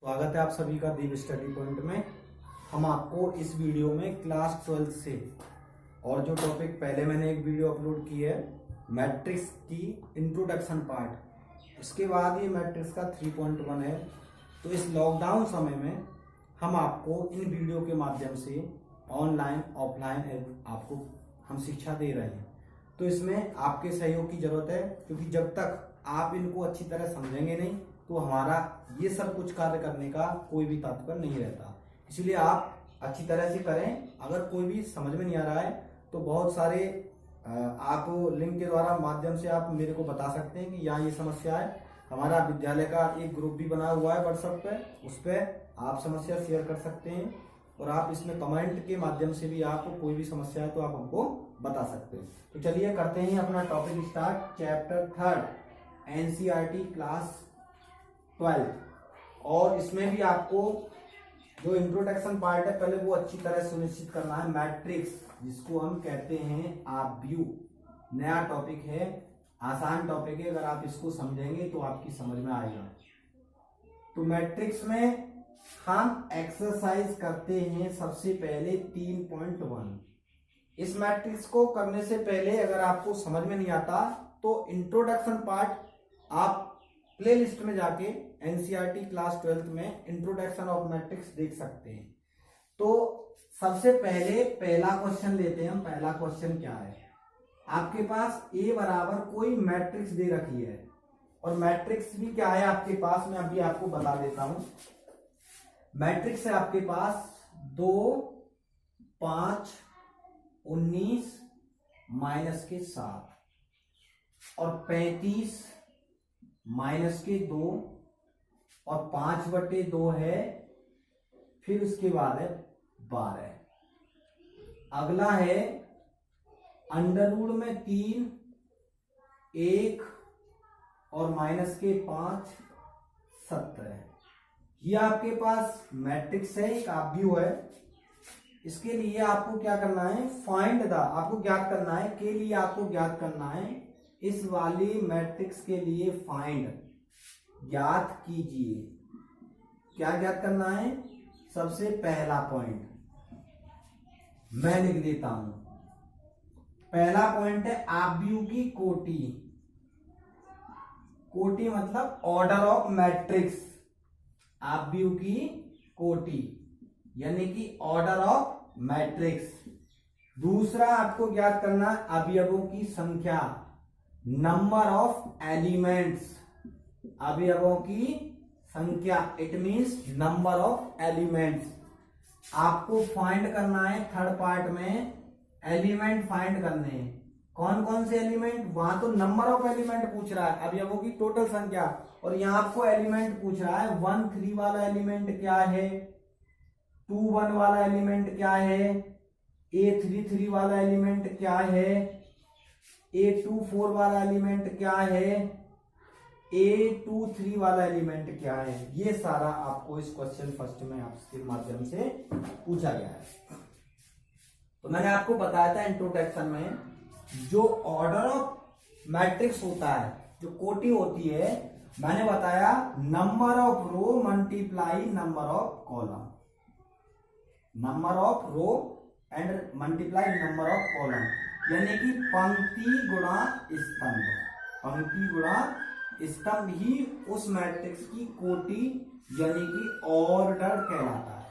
स्वागत है आप सभी का दीप स्टडी पॉइंट में। हम आपको इस वीडियो में क्लास 12 से और जो टॉपिक पहले मैंने एक वीडियो अपलोड की है मैट्रिक्स की इंट्रोडक्शन पार्ट, उसके बाद ये मैट्रिक्स का 3.1 है। तो इस लॉकडाउन समय में हम आपको इन वीडियो के माध्यम से ऑनलाइन ऑफलाइन आपको हम शिक्षा दे रहे हैं। तो इसमें आपके सहयोग की जरूरत है, क्योंकि जब तक आप इनको अच्छी तरह समझेंगे नहीं तो हमारा ये सब कुछ कार्य करने का कोई भी तात्पर्य नहीं रहता। इसलिए आप अच्छी तरह से करें। अगर कोई भी समझ में नहीं आ रहा है तो बहुत सारे आप लिंक के द्वारा माध्यम से आप मेरे को बता सकते हैं कि यहाँ ये समस्या है। हमारा विद्यालय का एक ग्रुप भी बना हुआ है व्हाट्सएप पे, उस पर आप समस्या शेयर कर सकते हैं और आप इसमें कमेंट के माध्यम से भी आपको कोई भी समस्या है तो आप हमको बता सकते हैं। तो चलिए करते हैं अपना topic start. Chapter 3 NCERT class 12। और इसमें भी आपको जो इंट्रोडक्शन पार्ट है पहले वो अच्छी तरह सुनिश्चित करना है। मैट्रिक्स जिसको हम कहते हैं आप व्यू, नया टॉपिक है, आसान टॉपिक है। अगर आप इसको समझेंगे तो आपकी समझ में आएगा। तो मैट्रिक्स में हम एक्सरसाइज करते हैं सबसे पहले 3.1। इस मैट्रिक्स को करने से पहले अगर आपको समझ में नहीं आता तो इंट्रोडक्शन पार्ट आप प्ले लिस्ट में जाके एनसीईआरटी क्लास 12 में इंट्रोडक्शन ऑफ मैट्रिक्स देख सकते हैं। तो सबसे पहले पहला क्वेश्चन लेते हैं हम। पहला क्वेश्चन क्या है, आपके पास ए बराबर कोई मैट्रिक्स दे रखी है और मैट्रिक्स भी क्या है आपके पास, मैं अभी आपको बता देता हूं। मैट्रिक्स है आपके पास 2, 5, 19 माइनस के 7 और 35 माइनस के 2 और 5/2 है। फिर उसके बाद है 12। अगला है अंडर रूट में 3, 1 और माइनस के 5, 17। ये आपके पास मैट्रिक्स है, एक आव्यूह है। इसके लिए आपको क्या करना है, फाइंड द, आपको ज्ञात करना है, के लिए आपको ज्ञात करना है इस वाली मैट्रिक्स के लिए फाइंड, ज्ञात कीजिए। क्या ज्ञात करना है, सबसे पहला पॉइंट मैं लिख देता हूं। पहला पॉइंट है आव्यूह की कोटि। कोटि मतलब ऑर्डर ऑफ मैट्रिक्स। आव्यूह की कोटि यानी कि ऑर्डर ऑफ मैट्रिक्स। दूसरा आपको ज्ञात करना अवयवों की संख्या, नंबर ऑफ एलिमेंट्स। अवयवों की संख्या, it means number of elements. आपको फाइंड करना है थर्ड पार्ट में, एलिमेंट फाइंड करने हैं। कौन कौन से एलिमेंट, वहां तो नंबर ऑफ एलिमेंट पूछ रहा है, अवयवों की टोटल संख्या, और यहां आपको एलिमेंट पूछ रहा है। 1, 3 वाला एलिमेंट क्या है, 2, 1 वाला एलिमेंट क्या है, A3, 3 वाला एलिमेंट क्या है, A2, 4 वाला एलिमेंट क्या है, A2, 3 वाला एलिमेंट क्या है। ये सारा आपको इस क्वेश्चन फर्स्ट में आपके माध्यम से पूछा गया है। तो मैंने आपको बताया था इंट्रोडक्शन में, जो ऑर्डर ऑफ मैट्रिक्स होता है, जो कोटि होती है, मैंने बताया number of row multiply number of column. Number of row and multiply number of column, यानी कि पंक्ति गुणा स्तंभ। पंक्ति गुणा स्तंभ ही उस मैट्रिक्स की कोटि यानी कि ऑर्डर कहलाता है।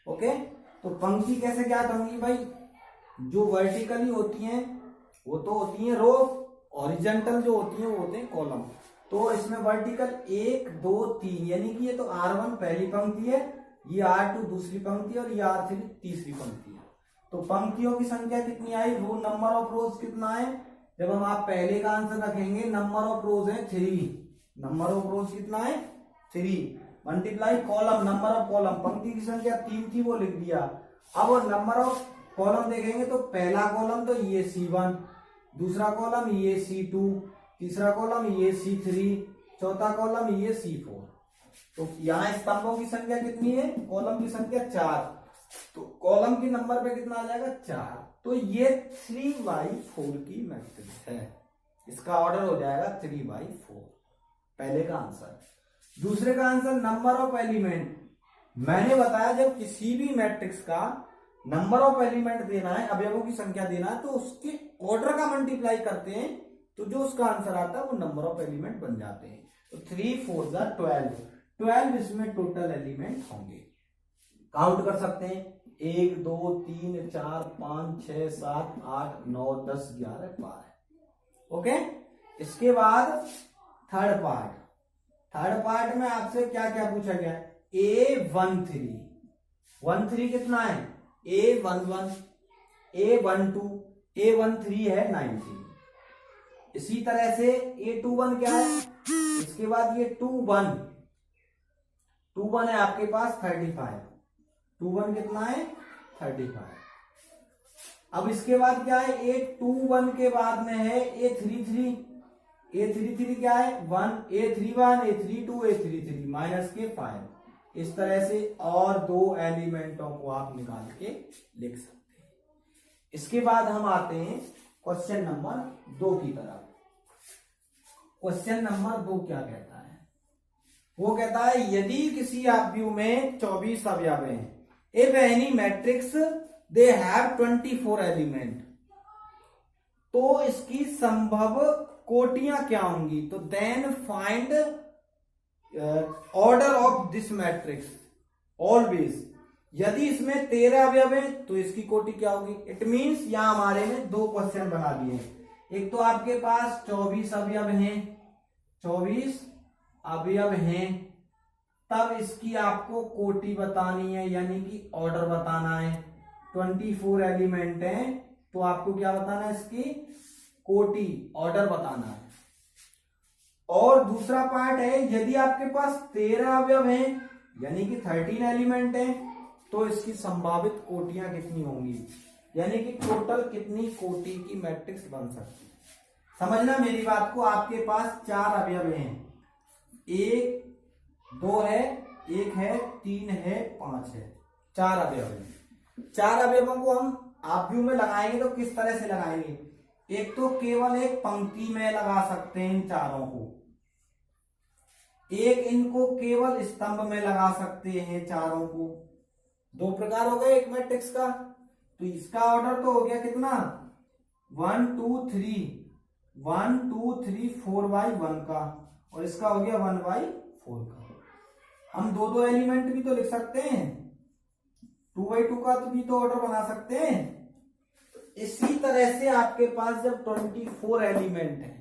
ओके, तो पंक्ति कैसे ज्ञात होंगी भाई, जो वर्टिकली होती हैं वो तो होती हैं रो, हॉरिजॉन्टल जो होती हैं वो होते हैं कॉलम। तो इसमें वर्टिकल 1, 2, 3, यानी कि ये तो R1 पहली पंक्ति है, ये R2 दूसरी पंक्ति और ये R3 तीसरी पंक्ति है। तो पंक्तियों की संख्या कितनी आई, रो नंबर ऑफ रोज कितना है। जब हम आप पहले का आंसर रखेंगे, नंबर ऑफ रोज है 3, नंबर ऑफ रोज कितना है 3, multiply column, number of column, पंक्ति की संख्या 3 थी वो लिख दिया। अब नंबर ऑफ कॉलम देखेंगे तो पहला कॉलम तो ये C1, दूसरा कॉलम ये C2, तीसरा कॉलम ये C3, चौथा कॉलम ये C4। तो यहाँ स्तंभों की संख्या कितनी है, कॉलम की संख्या 4, तो कॉलम की नंबर पे कितना आ जाएगा 4। तो ये 3/4 की मैट्रिक्स है, इसका ऑर्डर हो जाएगा 3/4, पहले का आंसर। दूसरे का आंसर नंबर ऑफ एलिमेंट। मैंने बताया जब किसी भी मैट्रिक्स का नंबर ऑफ एलिमेंट देना है, अवयवों की संख्या देना है, तो उसके ऑर्डर का मल्टीप्लाई करते हैं, तो जो उसका आंसर आता है वो नंबर ऑफ एलिमेंट बन जाते हैं। तो 3 4 12, 12 इसमें टोटल एलिमेंट होंगे। काउंट कर सकते हैं 1 2 3 4 5 6 7 8 9 10 11 12। ओके, इसके बाद थर्ड पार्ट में आपसे क्या क्या पूछा गया है? A13 कितना है? A11, A12, A13 है 19। इसी तरह से A21 क्या है? इसके बाद ये 21 है आपके पास 35। 21 कितना है? 35। अब इसके बाद क्या है? A21 के बाद में है A33 क्या है? 1, A31, A32, A33 माइनस के 5। इस तरह से और दो एलिमेंटों को आप निकाल के लिख सकते हैं। इसके बाद हम आते हैं क्वेश्चन नंबर 2 की तरफ। क्वेश्चन नंबर 2 क्या कहता है? वो कहता है यदि किसी अवयव में 24 अवयव हैं, if any matrix they have 24 element, तो इसकी संभव कोटियां क्या होंगी? तो then find order of this matrix always. यदि इसमें 13 अवयव है तो इसकी कोटि क्या होगी? इट मींस यहां हमारे ने दो क्वेश्चन बना दिए। एक तो आपके पास 24 अवयव हैं, 24 अवयव हैं, तब इसकी आपको कोटि बतानी है, यानी कि ऑर्डर बताना है। 24 एलिमेंट हैं तो आपको क्या बताना है? इसकी कोटि, ऑर्डर बताना है। और दूसरा पार्ट है यदि आपके पास 13 अवयव हैं यानी कि 13 एलिमेंट हैं, तो इसकी संभावित कोटियां कितनी होंगी, यानी कि टोटल कितनी कोटि की मैट्रिक्स बन सकती है। समझना मेरी बात को। आपके पास 4 अवयव हैं, 1 2 है, 1 है, 3 है, 5 है, 4 अवयव हैं। 4 अवयवों को हम अवयव में लगाएंगे तो किस तरह से लगाएंगे? एक तो केवल एक पंक्ति में लगा सकते हैं इन चारों को, एक इनको केवल स्तंभ में लगा सकते हैं चारों को। 2 प्रकार हो गए एक मैट्रिक्स का। तो इसका ऑर्डर तो हो गया कितना? 1 2 3, 1 2 3 4 बाई 1 का, और इसका हो गया 1 बाई 4 का। हम दो एलिमेंट भी तो लिख सकते हैं, 2 बाई 2 का तो भी तो ऑर्डर बना सकते हैं। इसी तरह से आपके पास जब 24 एलिमेंट है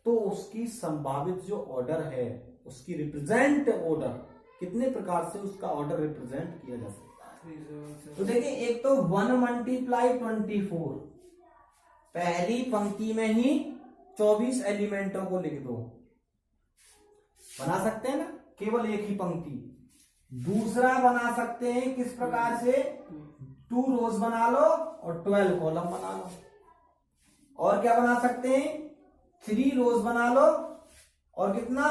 तो उसकी संभावित जो ऑर्डर है, उसकी रिप्रेजेंट ऑर्डर, कितने प्रकार से उसका ऑर्डर रिप्रेजेंट किया जा सकता है। तो देखिए, एक तो 1 मल्टीप्लाई 24, पहली पंक्ति में ही 24 एलिमेंटों को लिख दो, बना सकते हैं ना, केवल एक ही पंक्ति। दूसरा बना सकते हैं किस प्रकार से? 2 रोज बना लो और 12 कॉलम बना लो। और क्या बना सकते हैं? 3 रोज बना लो और कितना?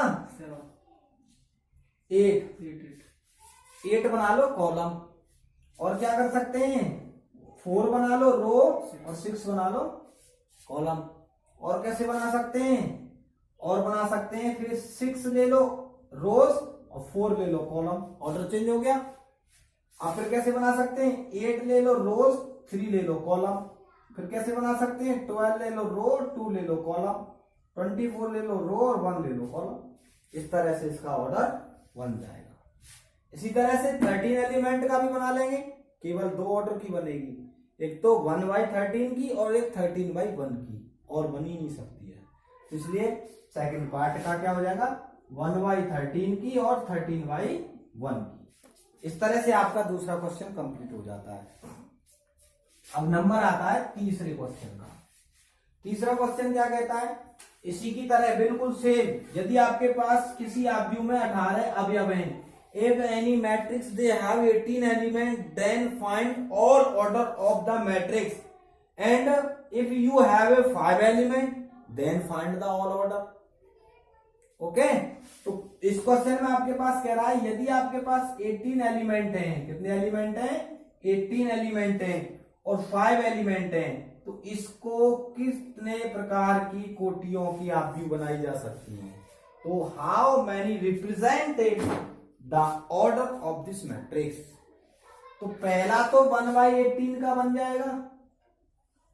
8 बना लो कॉलम। और क्या कर सकते हैं? 4 बना लो रो और 6 बना लो कॉलम। और कैसे बना सकते हैं? और बना सकते हैं फिर 6 ले लो रोज और 4 ले लो कॉलम। ऑर्डर चेंज हो गया। आप फिर कैसे बना सकते हैं? 8 ले लो रोज, 3 ले लो कॉलम। फिर कैसे बना सकते हैं? 12 ले लो रो, 2 ले लो कॉलम, 24 ले लो रो और 1 ले लो कॉलम। इस तरह से इसका ऑर्डर बन जाएगा। इसी तरह से 13 एलिमेंट का भी बना लेंगे, केवल 2 ऑर्डर की बनेगी, एक तो 1/13 की और एक 13/1 की, और बन ही नहीं सकती है। इसलिए सेकंड पार्ट का क्या हो जाएगा? 1/13 की और 13/1 की। इस तरह से आपका दूसरा क्वेश्चन कंप्लीट हो जाता है। अब नंबर आता है तीसरे क्वेश्चन का। तीसरा क्वेश्चन क्या कहता है? इसी की तरह बिल्कुल सेम, यदि आपके पास किसी अवयव में 18 अवयव हैं, if any matrix they have 18 element, then find all order of the matrix, and if you have a 5 element, then find the all order. Okay, तो इस क्वेश्चन में आपके पास कह रहा है यदि आपके पास 18 एलिमेंट हैं, कितने एलिमेंट हैं? 18 एलिमेंट हैं और 5 एलिमेंट हैं, तो इसको कितने प्रकार की कोटियों की अवयव बनाई जा सकती है? तो how many represented the order of this matrix. तो पहला तो 1/18 का बन जाएगा,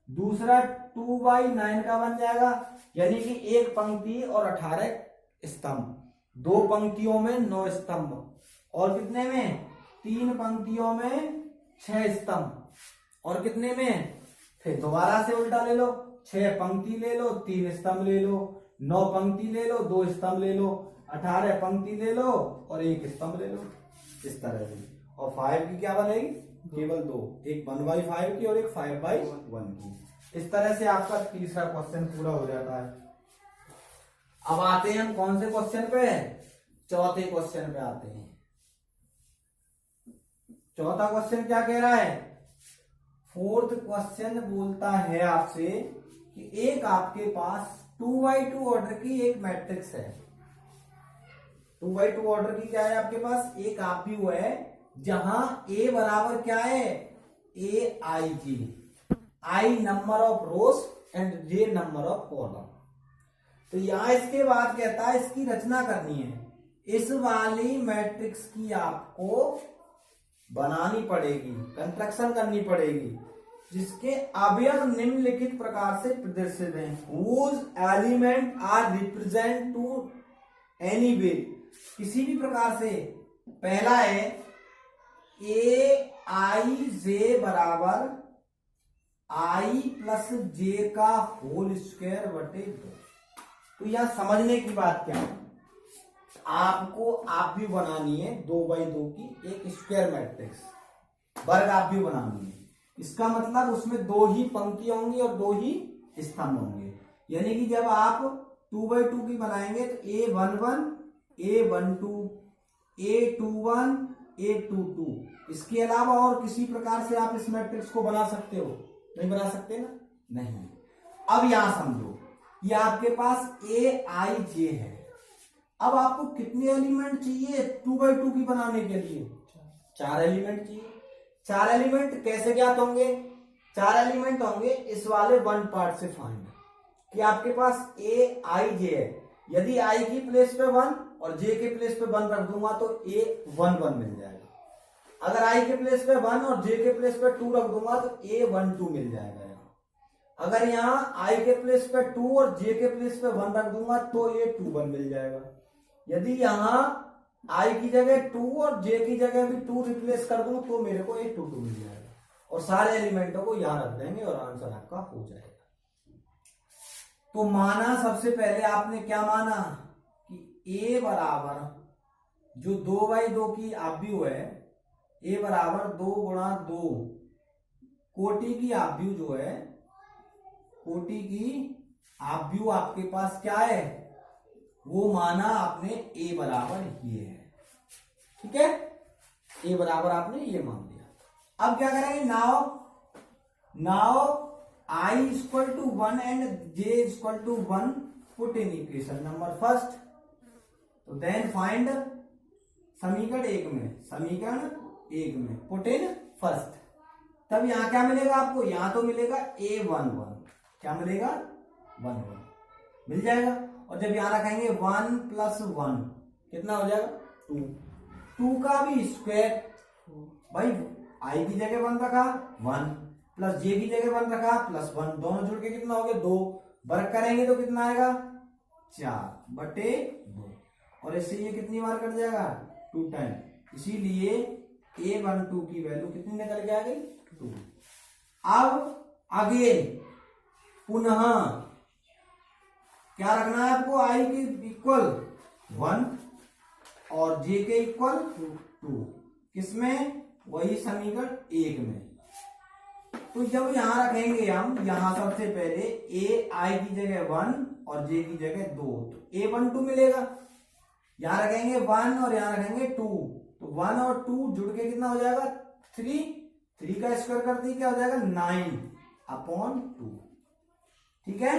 दूसरा 2/9 का बन जाएगा, यानी कि एक पंक्ति और 18 स्तंभ, दो पंक्तियों में 9 स्तंभ, और कितने में 3 पंक्तियों में 6 स्तंभ, और कितने में फिर दोबारा से उल्टा ले लो, 6 पंक्ति ले लो 3 स्तंभ ले लो, 9 पंक्ति ले लो 2 स्तंभ ले लो, 18 पंक्ति ले लो और 1 स्तंभ ले लो, इस तरह से। और 5 की क्या बनेगी, केवल 2, एक 1/5 की और एक 5/1 की। इस तरह से आपका तीसरा क्वेश्चन पूरा हो जाता है। अब आते हैं हम कौन से क्वेश्चन पे, चौथे क्वेश्चन पे आते हैं। चौथा क्वेश्चन क्या कह रहा है, फोर्थ क्वेश्चन बोलता है आपसे कि एक आपके पास 2x2 ऑर्डर की एक मैट्रिक्स है। 2x2 ऑर्डर की क्या है आपके पास, एक आव्यूह है जहां a बराबर क्या है, aij, i number of rose and j number of column. तो यहां इसके बाद कहता है इसकी रचना करनी है, इस वाली मैट्रिक्स की आपको बनानी पड़ेगी, कंस्ट्रक्शन करनी पड़ेगी, जिसके अवयव निम्नलिखित प्रकार से प्रदर्शित हैं। whose element are represent to any way, किसी भी प्रकार से। पहला है aij बराबर i प्लस j का होल स्क्वायर बटे 2। तो यहां समझने की बात क्या है, आपको आव्यूह बनानी है 2x2 की एक स्क्वायर मैट्रिक्स, वर्ग आव्यूह बनानी है। इसका मतलब उसमें 2 ही पंक्तियां होंगी और 2 ही स्तंभ होंगे, यानी कि जब आप 2x2 की बनाएंगे तो a11 a12 a21 a22, इसके अलावा और किसी प्रकार से आप इस मैट्रिक्स को बना सकते हो, नहीं बना सकते ना, नहीं। अब यहां समझो ये आपके पास aij है, अब आपको कितने एलिमेंट चाहिए 2x2 की बनाने के लिए, 4 एलिमेंट चाहिए। 4 एलिमेंट कैसे ज्ञात होंगे, 4 एलिमेंट होंगे इस वाले 1 पार्ट से फाइंड, कि आपके पास aij है, यदि i की प्लेस पे 1 और j के प्लेस पे 1 रख दूंगा तो a11 मिल जाएगा। अगर i के प्लेस पे 1 और j के प्लेस पे 2 रख दूंगा तो a12 मिल जाएगा। अगर यहाँ i के प्लेस पे 2 और j के प्लेस पे 1 रख दूंगा तो a21 मिल जाएगा। यदि यहाँ i की जगह 2 और j की जगह भी 2 रिप्लेस कर दूं तो मेरे को a22 मिल जाएगा, और सारे एलिमेंटों को यहां रख देंगे और आंसर आपका हो जाएगा। तो माना सबसे पहले आपने क्या माना कि a बराबर जो 2x2 की आव्यूह है, a बराबर 2 गुणा 2 कोटि की आव्यूह जो है, कोटि की आव्यूह आपके पास क्या है, वो माना आपने a बराबर ये है, ठीक है, a बराबर आपने ये मान लिया। अब क्या करेंगे, now I equal to 1 and j equal to 1 put in equation number first. तो देन फाइंड समीकरण एक में पुट इन फर्स्ट। तब यहां क्या मिलेगा आपको, यहां तो मिलेगा a11, क्या मिलेगा 11 मिल जाएगा। और जब यहां रखेंगे 1 प्लस 1 कितना हो जाएगा 2 का भी स्क्वायर, भाई i की जगह 1 रखा 1 प्लस j की जगह 1 रखा प्लस 1, दोनों जुड़ के कितना हो गया 2, वर्ग करेंगे तो कितना आएगा 4 बटे 2, और इससे ये कितनी बार कट जाएगा 2 टाइम, इसीलिए a12 की वैल्यू कितनी निकल के आ गई 2। अब अगेन पुनः क्या रखना है आपको, i के इक्वल 1 और j के इक्वल 2, किसमें, वही समीकरण 1 में। तो जब यहां रखेंगे हम, यहां सबसे पहले i की जगह 1 और j की जगह 2, तो a12 मिलेगा। यहां रखेंगे 1 और यहां रखेंगे 2, तो 1 और 2 जुड़ के कितना हो जाएगा 3 का स्क्वायर कर दी क्या हो जाएगा 9/2, ठीक है।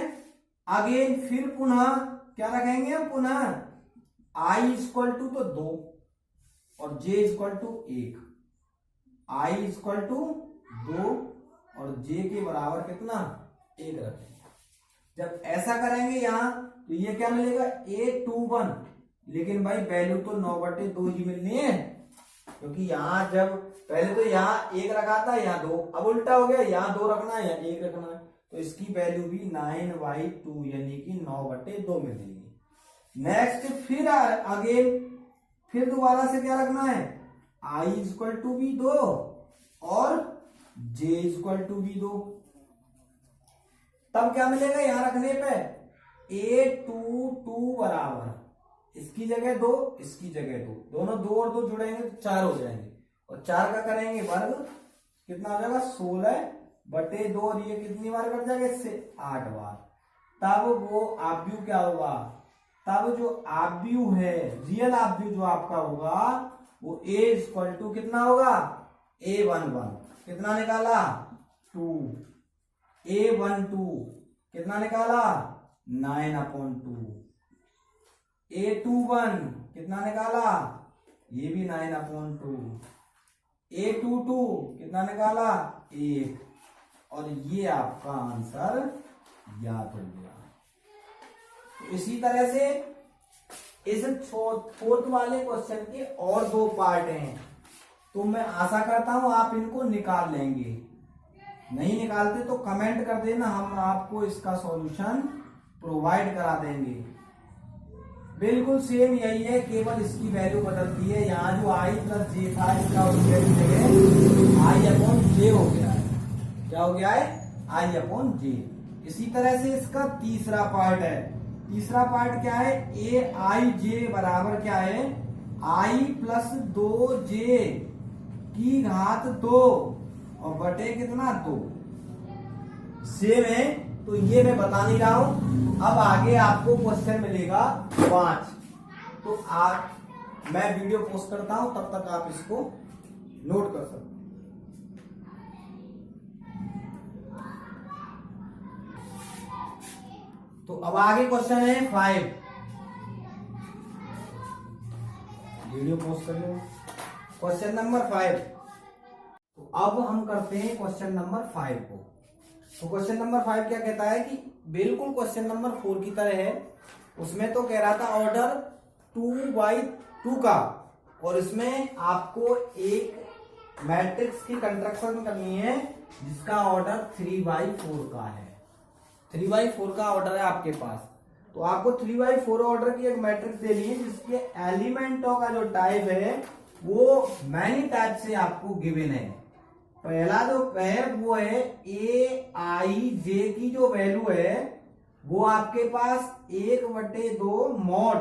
अगेन फिर पुनः क्या रखेंगे हम, पुनः i इक्वल टू तो 2 और j equal to 1, i equal to 2 और j के बराबर कितना 1 रखेंगे। जब ऐसा करेंगे यहां तो ये क्या मिलेगा A21, लेकिन भाई वैल्यू तो 9/2 ही मिलनी है, क्योंकि यहाँ जब पहले तो यहाँ 1 रखा था, यहाँ 2, अब उल्टा हो गया, यहाँ 2 रखना है, यहाँ 1 रखना है, तो इसकी वैल्यू भी 9/2 यानी कि 9/2 मिलेगी। नेक्स्ट फिर अगेन फिर दोबारा से क्या रखना है, I = भी 2 और J = भी 2। तब क्या मिलेगा यहां रखने पे, A22 बराबर इसकी जगह 2, इसकी जगह 2, दोनों 2 और 2 जुड़ेंगे तो 4 हो जाएंगे, और 4 का करेंगे वर्ग, कितना हो जाएगा 16/2, और ये कितनी बार कर जाएगा इससे 8 बार। तब वो आव्यूह क्या होगा, तब जो आव्यूह है, रियल आव्यूह जो आपका होगा वो A = कितना होगा, A11 कितना निकाला 2, A12 कितना निकाला 9/2, A21 कितना निकाला, ये भी 9/2, A22 कितना निकाला 1, और ये आपका आंसर याद हो गया। तो इसी तरह से इस 4th वाले क्वेश्चन के और 2 पार्ट हैं, तो मैं आशा करता हूं आप इनको निकाल लेंगे। नहीं निकालते तो कमेंट कर देना, हम आपको इसका सॉल्यूशन प्रोवाइड करा देंगे। बिल्कुल सेम यही है, केवल इसकी वैल्यू बदलती है। यहाँ जो I + J था, इसका I/J हो गया है। क्या हो गया है, I/J। इसी तरह से इसका तीसरा पार्ट है। तीसरा पार्ट क्या है, AIJ बराबर क्या है, I + 2J की घात 2 और बटे कितना 2। सेम है, तो ये मैं बता नहीं रहा हूं। अब आगे आपको क्वेश्चन मिलेगा 5, तो मैं वीडियो पोस्ट करता हूं, तब तक आप इसको नोट कर सकते हैं। तो अब आगे क्वेश्चन है 5, वीडियो पोस्ट कर लो। क्वेश्चन नंबर 5, तो अब हम करते हैं क्वेश्चन नंबर 5 को। तो क्वेश्चन नंबर 5 क्या कहता है कि बिल्कुल क्वेश्चन नंबर 4 की तरह है। उसमें तो कह रहा था ऑर्डर 2/2 का, और इसमें आपको एक मैट्रिक्स की कंस्ट्रक्शन करनी है जिसका ऑर्डर 3/4 का है। 3/4 का ऑर्डर है आपके पास, तो आपको 3/4 ऑर्डर की एक मैट्रिक्स देनी है जिसके एलिमेंटों का जो टाइप है वो मैनी टाइप से आपको गिवन है। पहला जो है वो है AIJ की जो वैल्यू है वो आपके पास 1/2 mod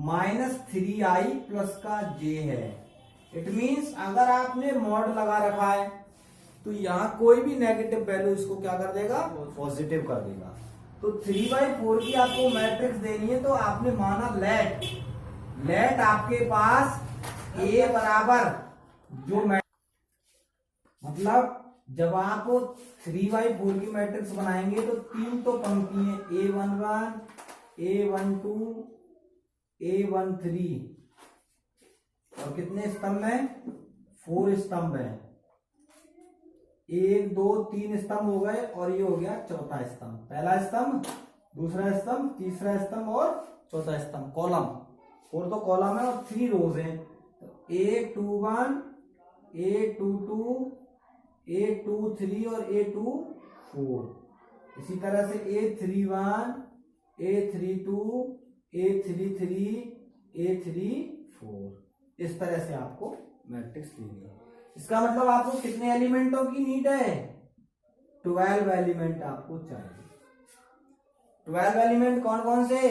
-3i प्लस का j है। इट मीन्स अगर आपने मॉड लगा रखा है तो यहां कोई भी नेगेटिव वैल्यू इसको क्या कर देगा, पॉजिटिव कर देगा। तो 3/4 की आपको मैट्रिक्स देनी है, तो आपने माना लेट आपके पास A बराबर जो मतलब जब आप 3/4 की मैट्रिक्स बनाएंगे तो 3 तो पंक्ति है, A11, A12, A13, और कितने स्तंभ हैं, 4 स्तंभ है। 1 2 3 स्तंभ हो गए, और ये हो गया चौथा स्तंभ। पहला स्तंभ, दूसरा स्तंभ, तीसरा स्तंभ और चौथा स्तंभ। कॉलम 4 तो कॉलम है और 3 रोज हैं। तो A21, A22, A23 और A24। इसी तरह से A31, A32, A33, A34। इस तरह से आपको मैट्रिक्स लेनी है। इसका मतलब आपको कितने एलिमेंटों की नीड है, 12 एलिमेंट आपको चाहिए। 12 एलिमेंट कौन कौन से,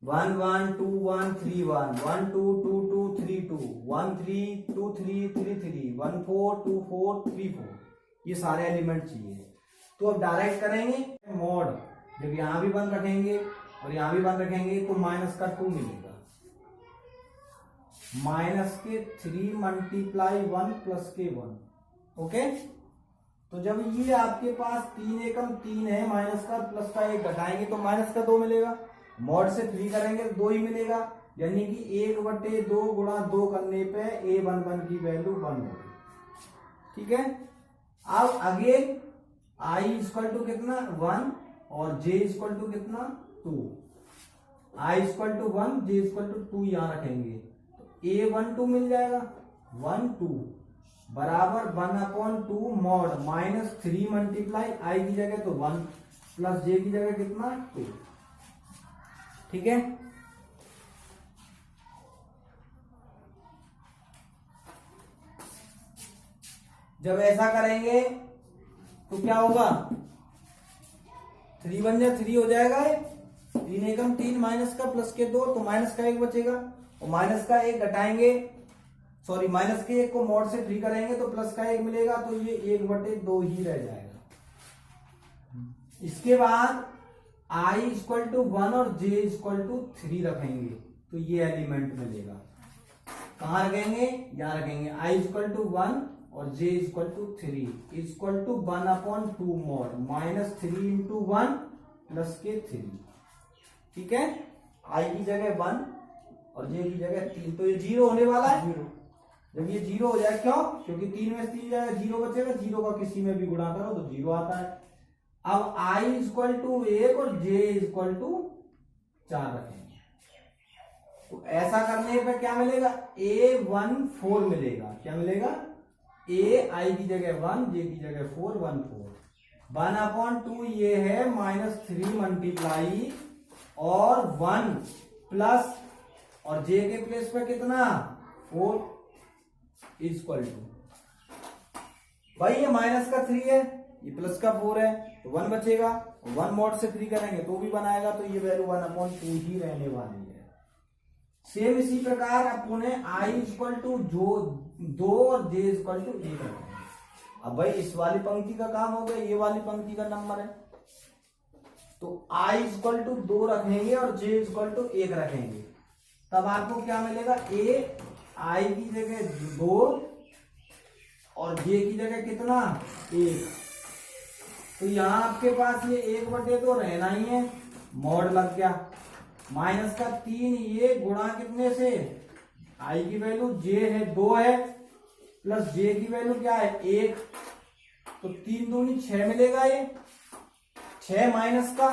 1 1 2 1 3 1, 1 2 2 2 3 2, 1 3 2 3 3 3, 1 4 2 4 3 4, ये सारे एलिमेंट चाहिए। तो अब डायरेक्ट करेंगे मॉड, जब यहां भी 1 रखेंगे और यहां भी 1 रखेंगे तो -2 मिलेगा। -3 × 1 + 1। ओके, तो जब ये आपके पास 3 एकम 3 है, माइनस का प्लस का 1 घटाएंगे तो -2 मिलेगा। मॉड से 3 करेंगे तो 2 ही मिलेगा, यानी कि 1/2 × 2 करने पे A11 की वैल्यू 1 होगी। ठीक है, अब अगेन I = कितना 1 और J = कितना 2। I equal to 1 J equal to 2 यहां रखेंगे तो A12 मिल जाएगा 1 2 बराबर 1/2 मॉड -3 मल्टीप्लाई आई की जगह तो 1 प्लस जे की जगह कितना 2। ठीक है, जब ऐसा करेंगे तो क्या होगा 3 1 जा 3 हो जाएगा, 3 एकम 3 माइनस का प्लस के 2 तो माइनस का 1 बचेगा और माइनस का 1 घटाएंगे, सॉरी माइनस के 1 को मॉड से फ्री करेंगे तो प्लस का 1 मिलेगा तो ये 1/2 ही रह जाएगा। इसके बाद i इक्वल टू 1 और j इक्वल टू 3 रखेंगे तो ये एलिमेंट मिलेगा। कहां रखेंगे, यहां रखेंगे i इक्वल टू 1 और j equal to 3 equal to 1/2 mod -3 into 1 plus के 3। ठीक है, i की जगह 1 और j की जगह 3 तो ये 0 होने वाला है। जब ये 0 हो जाए, क्यों, क्योंकि 3 में से 3 जाएगा 0 बचेगा, 0 का किसी में भी गुणा करो तो 0 आता है। अब i इक्वल टू 1 और j इक्वल टू 4 रखेंगे तो ऐसा करने पे क्या मिलेगा A14 मिलेगा। क्या मिलेगा, a i की जगह 1 j की जगह 4 1 4 1/2 ये है -3 मल्टीप्लाई और 1 प्लस और j के प्लेस पे कितना 4 इक्वल टू, भाई ये माइनस का 3 है ये प्लस का 4 है तो 1 बचेगा, 1 मॉड से 3 करेंगे तो भी बनाएगा तो ये वैल्यू 1/2 ही रहने वाली है। सेम इसी प्रकार अपने i इक्वल टू जो 2 और j इक्वल टू 1 रखेंगे। अब भाई इस वाली पंक्ति का काम हो गया, ये वाली पंक्ति का नंबर है तो i इक्वल टू 2 रखेंगे और j इक्वल टू 1 रखेंगे, तब आपको क्या मिलेगा a i की जगह 2 और j की जगह कितना 1। तो यहां आपके पास ये 1/2 रहना ही है, मॉड लग गया माइनस का 3 ये गुणा कितने से i की वैल्यू j है 2 है प्लस j की वैल्यू क्या है 1 तो 3 दूनी 6 मिलेगा, ये 6 माइनस का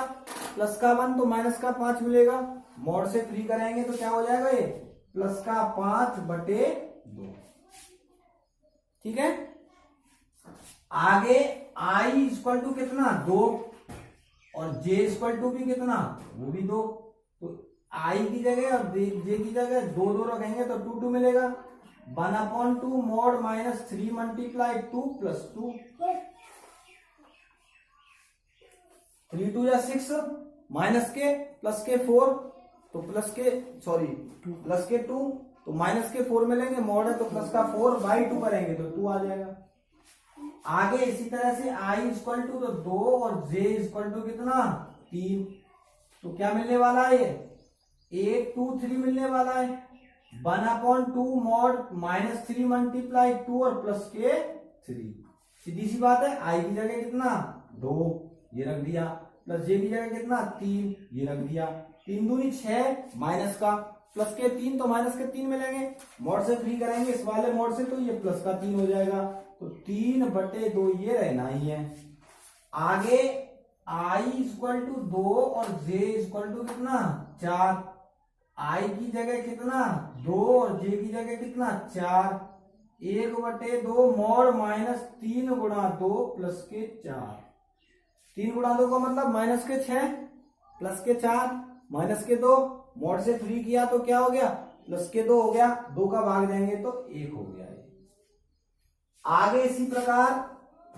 प्लस का 1 तो माइनस का 5 मिलेगा, मॉड से फ्री करेंगे तो क्या हो जाएगा ये प्लस का 5/2। ठीक है, आगे i इक्वल टू कितना 2 और j इक्वल टू भी कितना वो भी 2 तो i की जगह और j की जगह 2 2 रखेंगे तो 2 2 मिलेगा 1/2 मॉड -3 मल्टीप्लाई 2 प्लस 2 3 2 या 6 माइनस के प्लस के 4 तो प्लस के सॉरी प्लस के 2 तो माइनस के 4 मिलेंगे, मॉड है तो प्लस का 4/2 करेंगे तो 2 आ जाएगा। आगे इसी तरह से i इक्वल टू तो 2 और j इक्वल टू कितना 3 तो क्या मिलने वाला है ये 8 2 3 मिलने वाला है 1/2 मॉड -3 मल्टीप्लाई 2 और प्लस के 3। सीधी सी बात है, i की जगह कितना 2 ये रख दिया प्लस j की जगह कितना 3 ये रख दिया, 3 दूनी 6 माइनस का प्लस के 3 तो माइनस के 3 मिलेंगे, मॉड से फ्री करेंगे इस वाले मॉड से तो ये प्लस का 3 हो जाएगा तो 3/2 ये रहना ही है। आगे i इक्वल टू 2 और j इक्वल टू कितना 4, i की जगह कितना 2 और j की जगह कितना 4 1/2 मॉड -3 गुणा 2 प्लस के 4, 3 गुणा 2 का मतलब माइनस के 6 प्लस के 4 माइनस के 2 मॉड से फ्री किया तो क्या हो गया प्लस के 2 हो गया, 2 का भाग देंगे तो 1 हो गया। आगे इसी प्रकार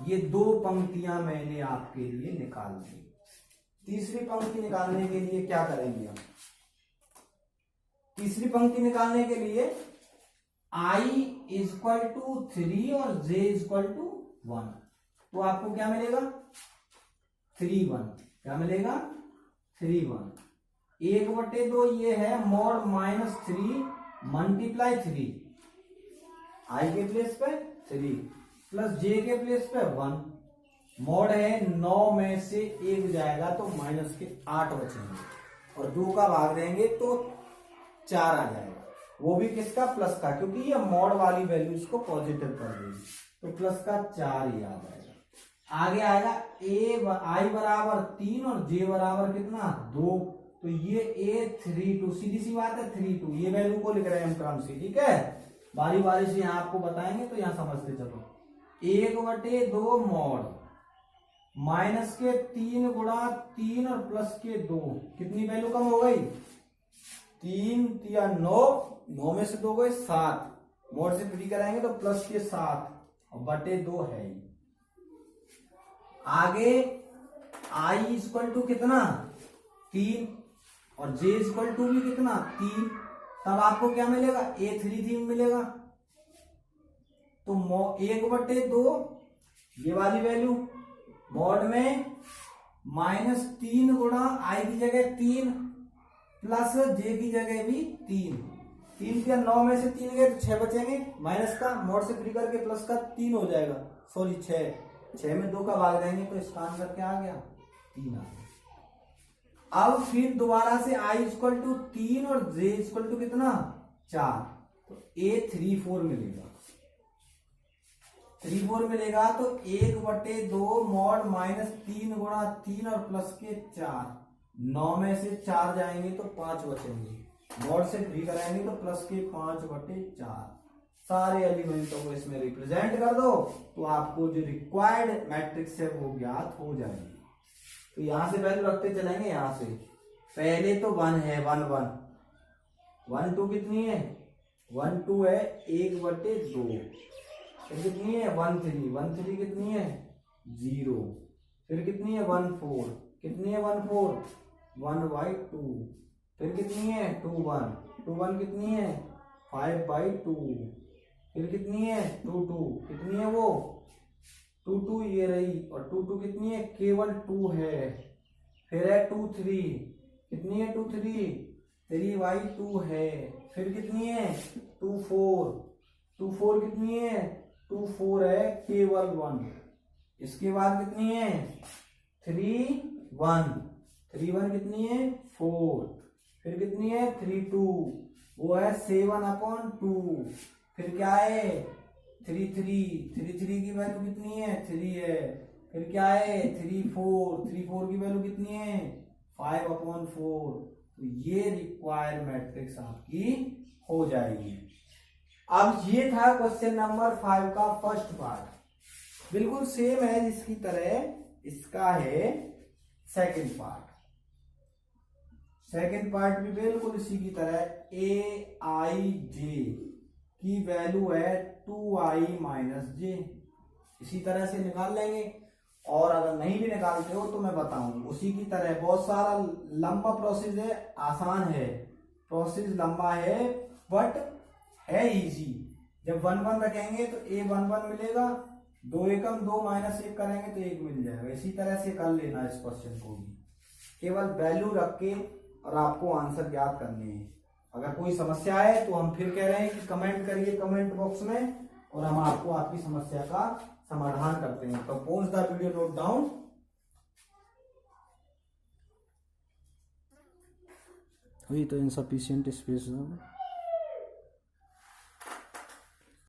ये 2 पंक्तियां मैंने आपके लिए निकाल दी। तीसरी पंक्ति निकालने के लिए क्या करेंगे हम, तीसरी पंक्ति निकालने के लिए i इक्वल टू 3 और j इक्वल टू 1 तो आपको क्या मिलेगा 3 1 क्या मिलेगा 3 1 1/2 ये है मॉड -3 मल्टीप्लाई 3 i के प्लेस पे 3 प्लस j के प्लेस पे 1 मॉड है 9 में से 1 जाएगा तो माइनस के 8 बचेंगे और 2 का भाग देंगे तो 4 आ जाएगा, वो भी किसका प्लस का, क्योंकि ये मॉड वाली वैल्यू इसको पॉजिटिव कर देगी तो प्लस का 4 ही आ जाएगा। आगे आएगा i बराबर 3 और j बराबर कितना 2 तो ये A32 सीधी सी बात है 32 ये वैल्यू को लिख रहे हैं हम क्रम से, ठीक है। बारी बारी से यहाँ आपको बताएंगे तो यहाँ समझते चलो। 1/2 मॉड माइनस के 3 गुणा 3 और प्लस के 2, कितनी वैल्यू कम हो गई 3 या 9, 9 में से 2 गए 7, मॉड से फ्री कराएंगे तो प्लस के 7 और बटे 2 है। आगे I इक्वल टू कितना 3 और J इक्वल टू भी कितना 3, तब आपको क्या मिलेगा A33 मिलेगा। तो 1/2 ये वाली वैल्यू मॉड में -3 गुणा I की जगह 3 प्लस J की जगह भी 3, 3 क्या 9 में से 3 गए तो 6 बचेंगे, माइनस का मॉड से फ्री करके प्लस का 3 हो जाएगा, सॉरी 6 में 2 का भाग देंगे तो इसका आंसर क्या आ गया 3 आ गया। अब फिर दोबारा से I इक्वल टू 3 और J इक्वल टू कितना 4, तो A34 मिलेगा, 34 मिलेगा। तो 1/2 मॉड -3 गुणा 3 और प्लस के 4, 9 में से 4 जाएंगे तो 5 बचेंगे, मॉड से फ्री कराएंगे तो प्लस के 5/4, सारे एलिमेंटों को इसमें रिप्रेजेंट कर दो तो आपको जो रिक्वायर्ड मैट्रिक्स है वो ज्ञात हो जाएगी। तो यहां से वैल्यू रखते चलेंगे, यहां से पहले तो 1 है 1 1 1 2 कितनी है 1 2 है 1/2, फिर कितनी है 1 3 1 3 कितनी है 0, फिर कितनी है 1 4 कितनी है 1 4 1/2, फिर कितनी है 2 1 2 1 कितनी है 5/2, फिर कितनी है 2 2 कितनी है वो 2 2 ये रही, और 2 2 कितनी है केवल 2 है, फिर है 2 3 कितनी है 2 3 3/2 है, फिर कितनी है 2 4 2 4 कितनी है 2 4 है केवल 1, इसके बाद कितनी है 3 1 3 1 कितनी है 4, फिर कितनी है 3 2 वो है 7/2, फिर क्या है 3 3 की वैल्यू कितनी है 3 है, फिर क्या है 3 4 की वैल्यू कितनी है 5/4। तो ये रिक्वायर्ड मैट्रिक्स आपकी हो जाएगी। अब ये था क्वेश्चन नंबर 5 का फर्स्ट पार्ट, बिल्कुल सेम है जिसकी तरह इसका है सेकंड पार्ट। सेकंड पार्ट भी बिल्कुल इसी की तरह Aij की वैल्यू है 2i - j, इसी तरह से निकाल लेंगे। और अगर नहीं भी निकालते हो तो मैं बताऊं उसी की तरह, बहुत सारा लंबा प्रोसेस है, आसान है प्रोसेस, लंबा है बट है इजी। जब 1 1 रखेंगे तो A11 मिलेगा, 2 एकम 2 -1 करेंगे तो 1 मिल जाएगा। इसी तरह से कर लेना इस क्वेश्चन को भी, केवल वैल्यू रख के और आपको आंसर ज्ञात करने हैं। अगर कोई समस्या है तो हम फिर कह रहे हैं कि कमेंट करिए कमेंट बॉक्स में, और हम आपको आपकी समस्या का समाधान करते हैं। तो pause the video, note down. वही तो इनसफिशिएंट स्पेस